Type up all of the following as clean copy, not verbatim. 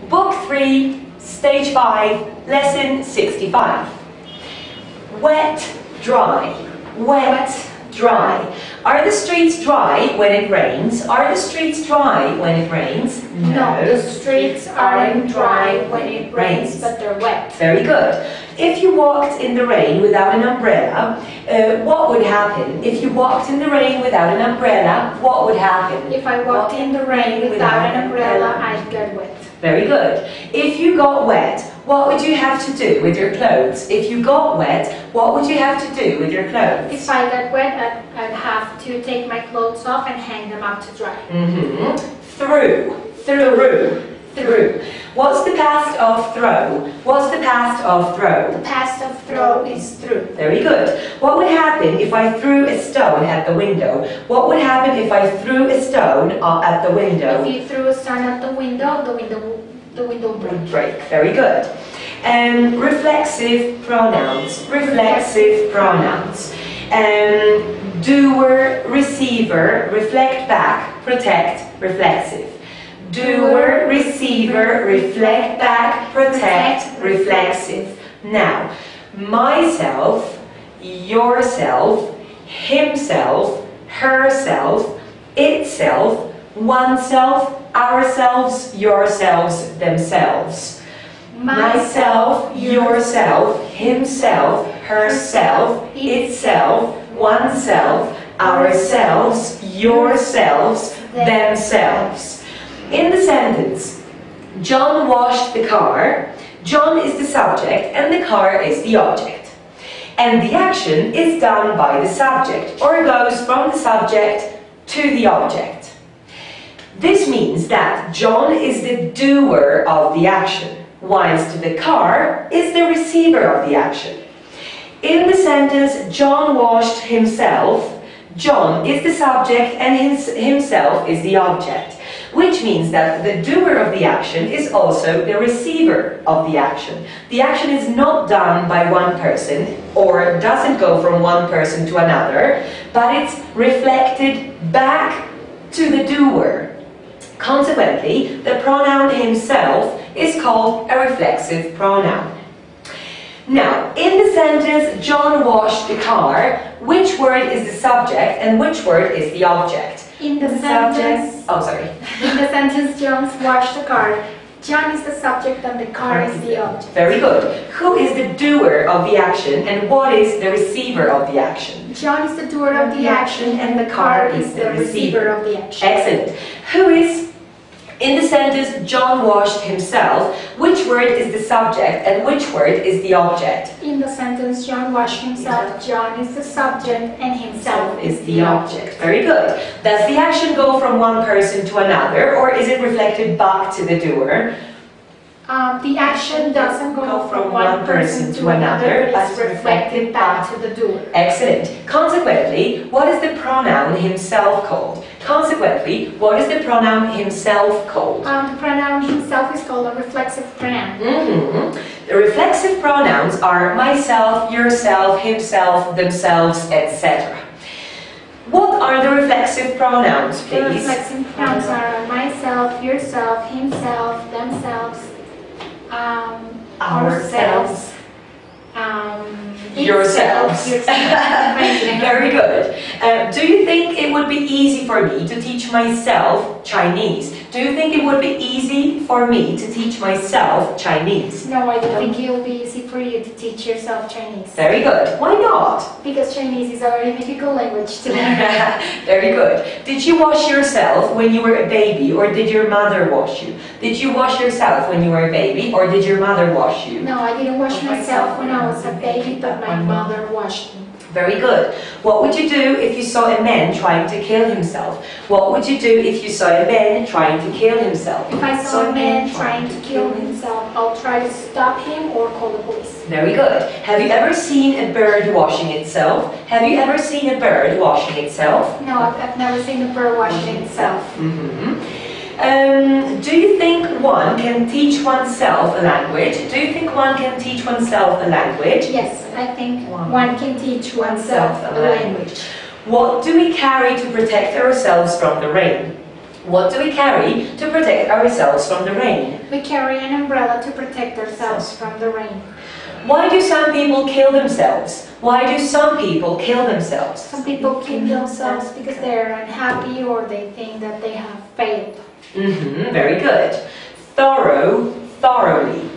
Book 3, Stage 5, Lesson 65. Wet, dry. Wet, dry. Are the streets dry when it rains? Are the streets dry when it rains? No, the streets aren't dry when it rains, but they're wet. Very good. If you walked in the rain without an umbrella, what would happen? If you walked in the rain without an umbrella, what would happen? If I walked in the rain without an umbrella, I'd get wet. Very good. If you got wet, what would you have to do with your clothes? If you got wet, what would you have to do with your clothes? If I got wet, I'd have to take my clothes off and hang them up to dry. Through. What's the past of throw? What's the past of throw? The past of throw is through. Very good. What would happen if I threw a stone at the window? What would happen if I threw a stone at the window? If you threw a stone at the window would break. Very good. Reflexive pronouns. Reflexive pronouns. Doer, receiver, reflect back, protect, reflexive. Doer, receiver, reflect back, protect, reflexive. Now, myself, yourself, himself, herself, itself, oneself, ourselves, yourselves, themselves. Myself, yourself, himself, herself, itself, oneself, ourselves, yourselves, themselves. In the sentence, John washed the car. John is the subject and the car is the object. And the action is done by the subject, or goes from the subject to the object. This means that John is the doer of the action, whilst the car is the receiver of the action. In the sentence, John washed himself, John is the subject and himself is the object. Which means that the doer of the action is also the receiver of the action. The action is not done by one person or doesn't go from one person to another, but it's reflected back to the doer. Consequently, the pronoun himself is called a reflexive pronoun. Now, in the sentence, John washed the car, which word is the subject and which word is the object? In the sentence, In the sentence, John washed the car. John is the subject and the car is the object. Very good. Who is the doer of the action and what is the receiver of the action? John is the doer of the action and the car is the receiver of the action. Excellent. Who is, in the sentence, John washed himself, which word is the subject and which word is the object? In the sentence, John washed himself, John is the subject and himself is the object. Very good. Does the action go from one person to another or is it reflected back to the doer? The action doesn't go from one person to another, but it's reflected back to the doer. Excellent. Consequently, what is the pronoun himself called? Consequently, what is the pronoun himself called? The pronoun himself is called a reflexive pronoun. The reflexive pronouns are myself, yourself, himself, themselves, etc. What are the reflexive pronouns, please? The reflexive pronouns are myself, yourself, himself, themselves, ourselves, yourselves. Very good. Do you think it would be easy for me to teach myself Chinese? Do you think it would be easy for me to teach myself Chinese? No, I don't think it will be easy for you to teach yourself Chinese. Very good. Why not? Because Chinese is a very difficult language to learn. Very good. Did you wash yourself when you were a baby or did your mother wash you? Did you wash yourself when you were a baby or did your mother wash you? No, I didn't wash myself when I was a baby, but my mother washed me. Very good. What would you do if you saw a man trying to kill himself? What would you do if you saw a man trying to kill himself? If I saw a man trying to kill himself, I'll try to stop him or call the police. Very good. Have you ever seen a bird washing itself? Have you ever seen a bird washing itself? No, I've never seen a bird washing itself. Do you think one can teach oneself a language? Do you think one can teach oneself a language? Yes, I think one can teach oneself a language. What do we carry to protect ourselves from the rain? What do we carry to protect ourselves from the rain? We carry an umbrella to protect ourselves from the rain. Why do some people kill themselves? Why do some people kill themselves? Some people kill themselves because they're unhappy or they think that they have failed. Very good. Thorough, thoroughly.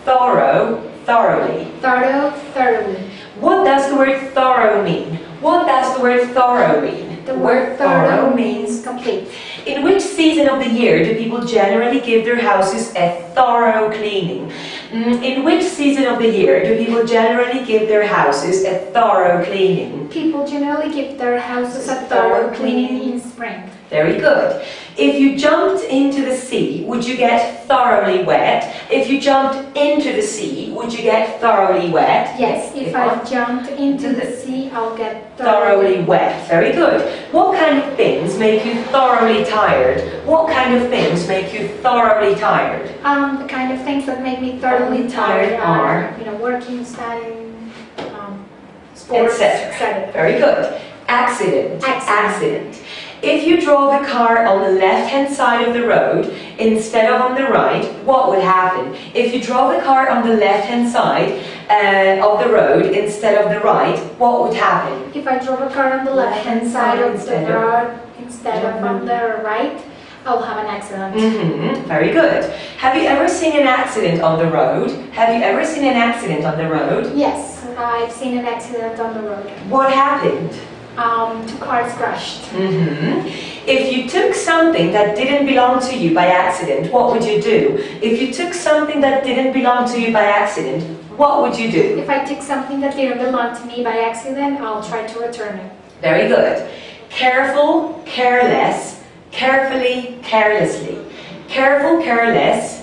Thorough, thoroughly. Thorough, thoroughly. What does the word thorough mean? What does the word thorough mean? The word thorough means complete. In which season of the year do people generally give their houses a thorough cleaning? In which season of the year do people generally give their houses a thorough cleaning? People generally give their houses a thorough cleaning in spring. Very good. If you jumped into the sea, would you get thoroughly wet? If you jumped into the sea, would you get thoroughly wet? Yes, if I jumped into the sea, I'll get thoroughly wet. Very good. What kind of things make you thoroughly tired? What kind of things make you thoroughly tired? The kind of things that make me thoroughly tired are, working, studying, sports, etc. Very good. Accident. If you drove a car on the left-hand side of the road instead of on the right, what would happen? If you drove a car on the left-hand side of the road instead of the right, what would happen? If I drove a car on the left-hand side of the road instead of on the right, I'll have an accident. Very good. Have you ever seen an accident on the road? Have you ever seen an accident on the road? Yes, I've seen an accident on the road. What happened? Two cars crashed. If you took something that didn't belong to you by accident, what would you do? If you took something that didn't belong to you by accident, what would you do? If I took something that didn't belong to me by accident, I'll try to return it. Very good. Careful, careless, carefully, carelessly. Careful, careless,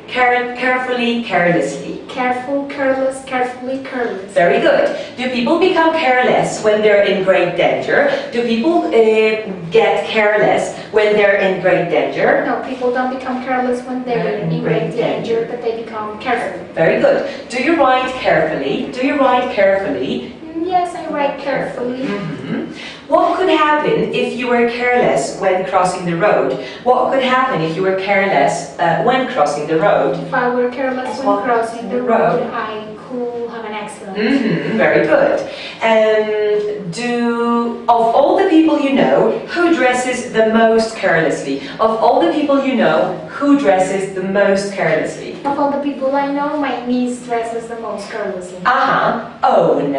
carefully, carelessly. Careful, careless, carefully, careless. Very good. Do people become careless when they're in great danger? Do people get careless when they're in great danger? No, people don't become careless when they're in great danger, but they become careful. Very good. Do you write carefully? Do you write carefully? Yes, I write carefully. What could happen if you were careless when crossing the road? What could happen if you were careless when crossing the road? If I were careless when crossing the road, I could have an accident. Very good. Of all the people you know, who dresses the most carelessly? Of all the people you know, who dresses the most carelessly? Of all the people I know, my niece dresses the most carelessly. Own.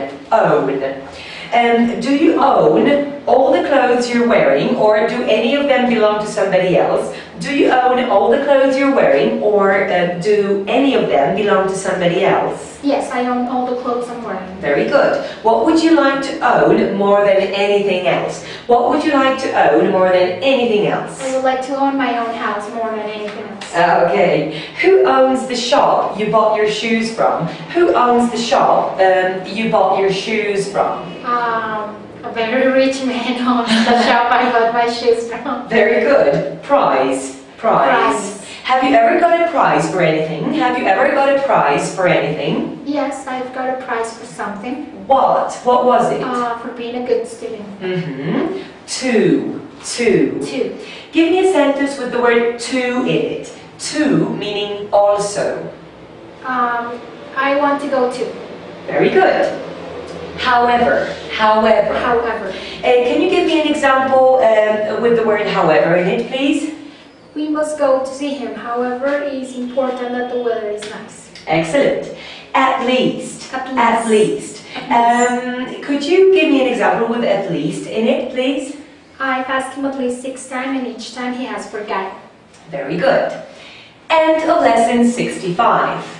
Do you own all the clothes you're wearing, or do any of them belong to somebody else? Do you own all the clothes you're wearing, or do any of them belong to somebody else? Yes, I own all the clothes I'm wearing. Very good. What would you like to own more than anything else? What would you like to own more than anything else? I would like to own my own house more than anything else. Okay. Who owns the shop you bought your shoes from? Who owns the shop you bought your shoes from? A very rich man owns the shop I bought my shoes from. Very good. Prize. Have you ever got a prize for anything? Have you ever got a prize for anything? Yes, I've got a prize for something. What? What was it? For being a good student. To. Give me a sentence with the word to in it. To meaning also. I want to go to. Very good. However. Can you give me an example with the word however in it, please? We must go to see him. However, it is important that the weather is nice. Excellent. At least. Could you give me an example with at least in it, please? I've asked him at least 6 times and each time he has forgotten. Very good. End of lesson 65.